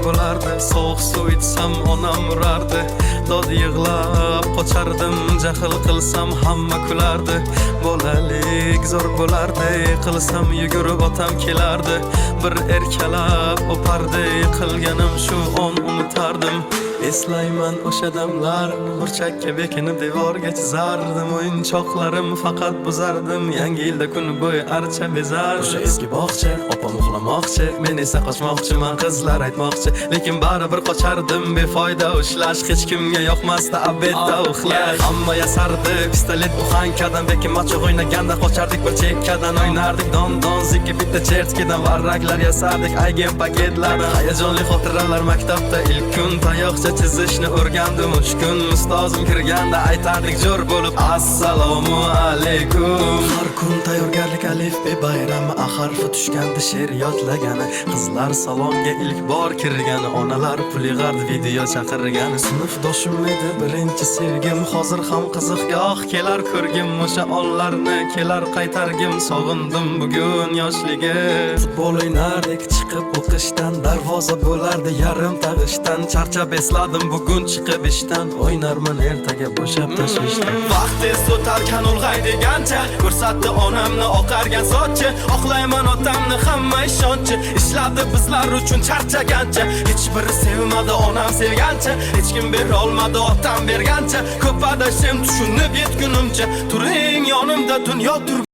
bo'lardi. Sovuq suv ichsam onam urardi. Dod yig'lab qochardim, jahl qilsam hamma kulardi. Bolalik zo'r bo'lardi, qilsam yugurib otam kelardi. Bir erkalab o'pardi, qilganim shu on unutardim. Eslayman o'sha damlar, burchakka bekinib devorga chizardim. O'yinchoqlarim faqat buzardim, yangi yilda kun bo'yi archa bezardim. O'sha eski bog'cha, opam uxlamoqchi, men esa qochmoqchiman, qizlar aytmoqchi. Lekin baribir qochardim, befoyda ushlash, hech kimga yoqmasdi abedda uxlash. Hamma yasardi, pistolet buxankadan, bekin machoq o'ynaganda qochardik bir chekkadan. O'ynardik don zikki bitta chertkidan, varraklar yasardik aygen paketlardan. Hayajonli xotiralar maktabda ilk kun, tayoqcha chizishni o'rgandim 3 kun. Ustozim kirganda aytardik jo'r bo'lib assalomu alaykum. Har kun tayyorgarlik alifbe bayrami, harfi tushganda she'r yodlagani, qizlar salonga ilk bor kirgani, onalar pul yig'ardi video chaqirgani. Sinfdoshim edi birinchi sevgim, hozir ham qiziqgoh kelar ko'rgim. O'sha onlarni kelar qaytargim, sog'indim bugun yoshligim. Futbol o'ynardik chiqib o'qishdan, darvoza bo'lardi yarim tag'ishdan. Charchab esladim bugun chiqib ishdan, o'ynarman ertaga bo'shab tashvishdan. Vaqt tez o'tarkan ulg'ay degancha, ko'rsatdi onamni oqargan sochi. Oqlayman otamni hamma ishonchi, ishladi bizlar uchun charchagancha. Hech biri sevmadi onam sevgancha, hech kim bera olmadi otam bergancha. Ko'p adashim tushunib yetgunimcha, turing yonimda dunyo tur